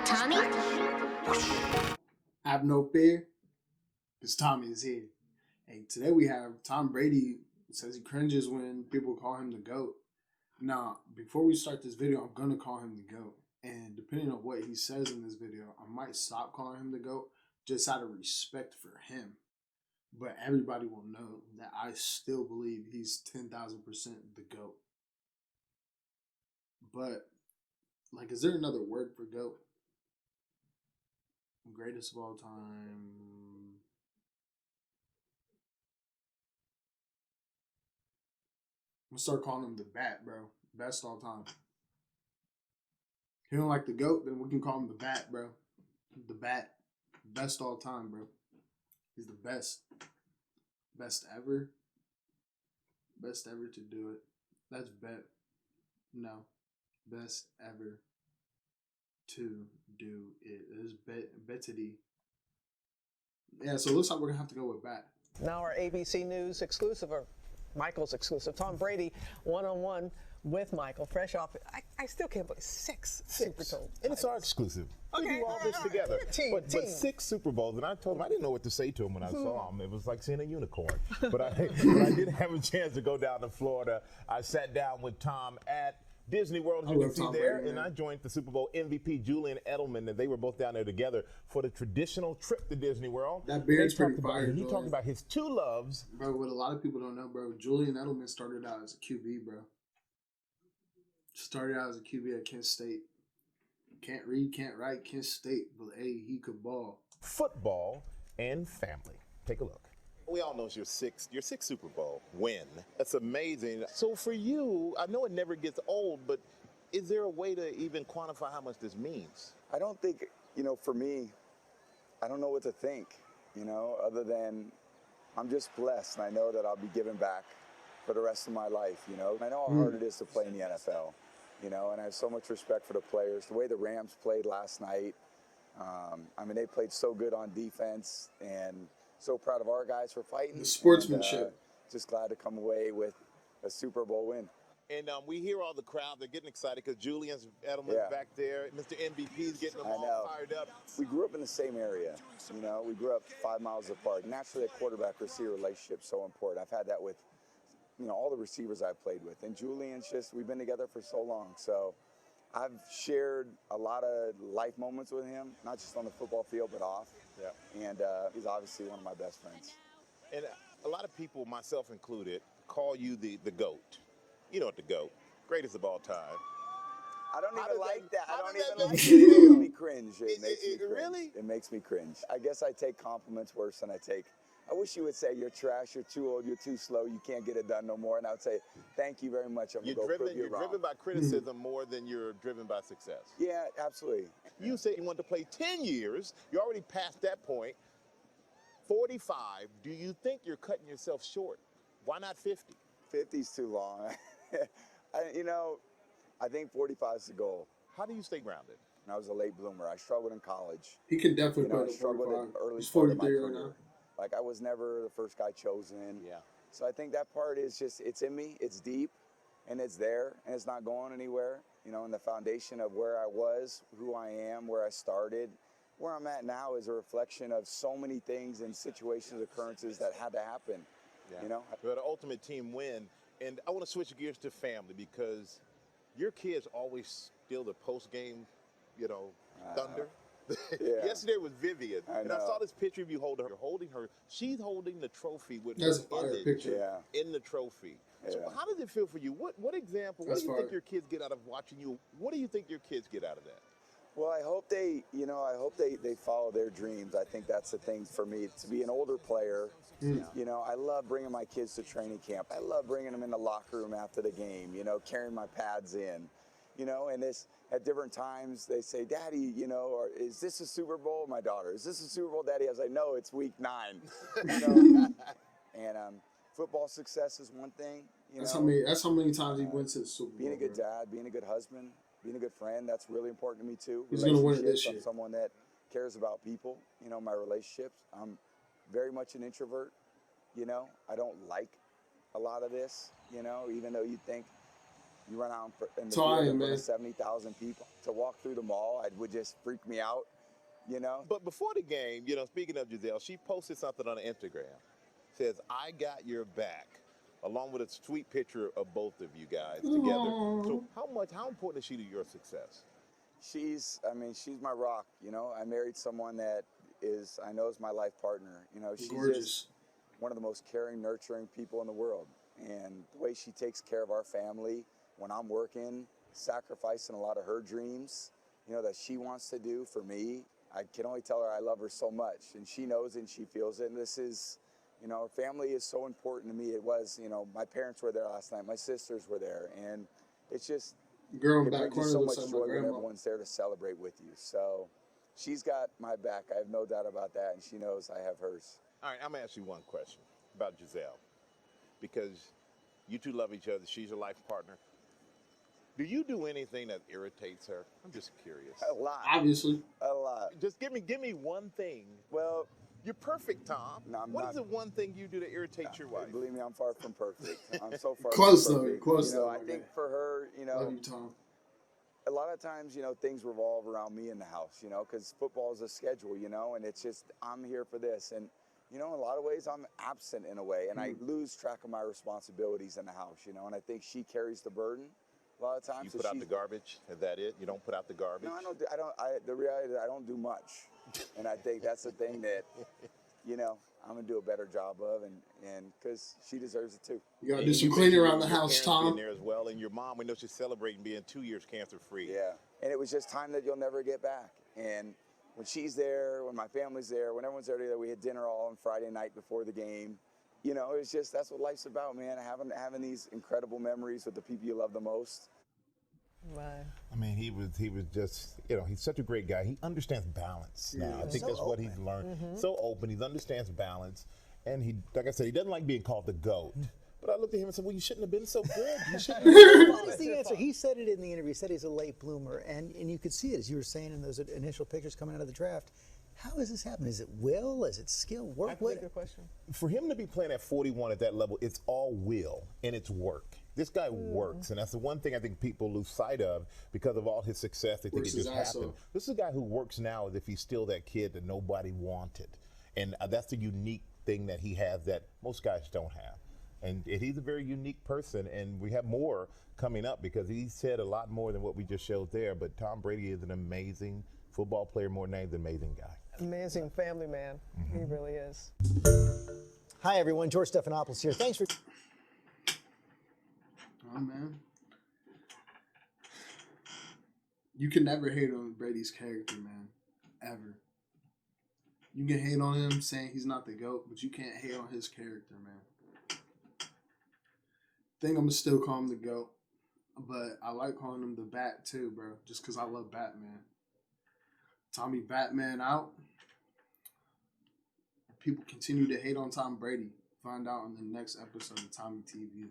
Tommy? Have no fear, because Tommy is here. Hey, today we have Tom Brady says he cringes when people call him the GOAT. Now, before we start this video, I'm going to call him the GOAT. And depending on what he says in this video, I might stop calling him the GOAT just out of respect for him. But everybody will know that I still believe he's 10,000% the GOAT. But, like, is there another word for GOAT? Greatest of all time. I'm gonna start calling him the Bat, bro. Best all time. He don't like the GOAT, then we can call him the Bat, bro. The Bat. Best all time, bro. He's the best. Best ever. Best ever to do it. That's bet. No. Best ever to do it. It is Betty. Yeah, so it looks like we're gonna have to go with Bat. Now our ABC News exclusive, or Michael's exclusive. Tom Brady one-on-one with Michael, fresh off. I still can't believe six Super Bowl. And it's our exclusive. Okay, We do all this right. together. Team. But 6 Super Bowls, and I told him I didn't know what to say to him when I saw him. It was like seeing a unicorn. But I did have a chance to go down to Florida. I sat down with Tom at Disney World, as you can see there, Brady, and I joined the Super Bowl MVP Julian Edelman, and they were both down there together for the traditional trip to Disney World. That beard's pretty fire. He talked about his 2 loves. Bro, what a lot of people don't know, bro, Julian Edelman started out as a QB, bro. Started out as a QB at Kent State. Can't read, can't write, Kent State, but hey, he could ball. Football and family. Take a look. We all know it's your sixth Super Bowl win. That's amazing. So for you, I know it never gets old, but is there a way to even quantify how much this means? I don't think, for me, I don't know what to think, other than I'm just blessed, and I know that I'll be giving back for the rest of my life, I know how hard it is to play in the NFL, and I have so much respect for the players. The way the Rams played last night, they played so good on defense, and so proud of our guys for fighting. The sportsmanship. And, just glad to come away with a Super Bowl win. And we hear all the crowd. They're getting excited because Julian Edelman's back there. Mr. MVP's getting them all fired up. We grew up in the same area. We grew up 5 miles apart. Naturally, a quarterback-receiver relationship is so important. I've had that with, all the receivers I've played with. And Julian's we've been together for so long. So I've shared a lot of life moments with him, not just on the football field, but off. Yeah. And he's obviously one of my best friends. And a lot of people, myself included, call you the GOAT. You know what, the GOAT. Greatest of all time. I don't even like that. I don't even like it? it. It makes me cringe. It makes me cringe. Really? It makes me cringe. I guess I take compliments worse than I wish you would say you're trash, you're too old, you're too slow, you can't get it done no more. And I would say, thank you very much. You're driven by criticism more than you're driven by success. Yeah, absolutely. You said you wanted to play 10 years. You already passed that point. 45. Do you think you're cutting yourself short? Why not 50? 50's too long. I think 45 is the goal. How do you stay grounded? And I was a late bloomer. I struggled in college. He can definitely play I struggled in early. He's 43 right now. Like, I was never the first guy chosen. Yeah. So I think that part is it's in me, it's deep, and it's there, and it's not going anywhere. And the foundation of where I was, who I am, where I started, where I'm at now is a reflection of so many things and situations, occurrences that had to happen. Yeah. The ultimate team win. And I want to switch gears to family because your kids always steal the post-game, thunder. Yeah. Yesterday was Vivian, and I saw this picture of you holding her. You're holding her. She's holding the trophy with That's her a fire picture. in the trophy. Yeah. So how does it feel for you? What example? What do you think your kids get out of watching you? What do you think your kids get out of that? Well, I hope they follow their dreams. I think that's the thing for me, to be an older player. I love bringing my kids to training camp. I love bringing them in the locker room after the game, carrying my pads in, and at different times they say, Daddy, or is this a Super Bowl? My daughter, is this a Super Bowl, Daddy? I was like, no, it's week 9. And football success is one thing. That's how many times he went to the Super Bowl. Being a good dad, being a good husband, being a good friend, that's really important to me too. He's going to win it this year. I'm someone that cares about people, my relationships. I'm very much an introvert, I don't like a lot of this, even though you think You run out in the So I field am, in front man. of 70,000 people. To walk through the mall, it would just freak me out, you know? But before the game, speaking of Giselle, she posted something on Instagram. Says, "I got your back," along with a sweet picture of both of you guys together. So how important is she to your success? She's my rock, you know? I married someone that I know is my life partner. You know, she's Gorgeous. just one of the most caring, nurturing people in the world. And the way she takes care of our family when I'm working, sacrificing a lot of her dreams, you know, that she wants to do for me. I can only tell her I love her so much, and she knows it and she feels it. And this is, you know, family is so important to me. It was, you know, my parents were there last night, my sisters were there, and it's just, Girl in it back brings you corner so looks much like my joy when grandma. everyone's there to celebrate with you. So she's got my back. I have no doubt about that, and she knows I have hers. All right, I'm going to ask you one question about Giselle. Because you two love each other. She's your life partner. Do you do anything that irritates her? I'm just curious. A lot. Obviously. A lot. Just give me one thing. Well, You're perfect, Tom. No, I'm What not. is the one thing you do to irritate your wife? believe me, I'm far from perfect. I'm so far Close, from though. perfect. Close, you know, though, I my think guy. for her, you know, Love you, Tom. a lot of times, you know, things revolve around me in the house, you know, because football is a schedule, you know, and it's just, I'm here for this. And, you know, in a lot of ways, I'm absent in a way, and I lose track of my responsibilities in the house, you know, and I think she carries the burden a lot of times. You so put out she's- the garbage? Is that it? You don't put out the garbage? No, the reality is I don't do much. And I think that's the thing that, you know, I'm going to do a better job of, and because she deserves it too. You gotta And do you some mentioned cleaning around the your house, parents being Tom. there as well, and your mom, we know she's celebrating being 2 years cancer-free. Yeah, and it was just time that you'll never get back. And when she's there, when my family's there, when everyone's there together, we had dinner all on Friday night before the game. You know, it's just, that's what life's about, man. Having these incredible memories with the people you love the most. Right. I mean, he was just, you know, he's such a great guy. He understands balance now. I think that's what he's learned. So open. He understands balance. And he, like I said, he doesn't like being called the GOAT. But I looked at him and said, well, you shouldn't have been so good. You shouldn't have been so What is the answer? He said it in the interview. He said he's a late bloomer, and you could see it, as you were saying in those initial pictures coming out of the draft. How is this happening? Is it will? Is it skill? Work? That's a good question. For him to be playing at 41 at that level, it's all will and it's work. This guy works, and that's the one thing I think people lose sight of because of all his success. They think Works it just his ass happened. off. This is a guy who works now as if he's still that kid that nobody wanted. And that's the unique thing that he has that most guys don't have. And he's a very unique person, and we have more coming up because he said a lot more than what we just showed there. But Tom Brady is an amazing football player, more than an amazing guy. Amazing family man. He really is. Hi, everyone. George Stephanopoulos here. Thanks for. Oh, man. You can never hate on Brady's character, man. Ever. You can hate on him saying he's not the GOAT, but you can't hate on his character, man. Think I'm going to still call him the GOAT, but I like calling him the Bat too, bro, just because I love Batman. Tommy Batman out. People continue to hate on Tom Brady. Find out in the next episode of Tommy TV.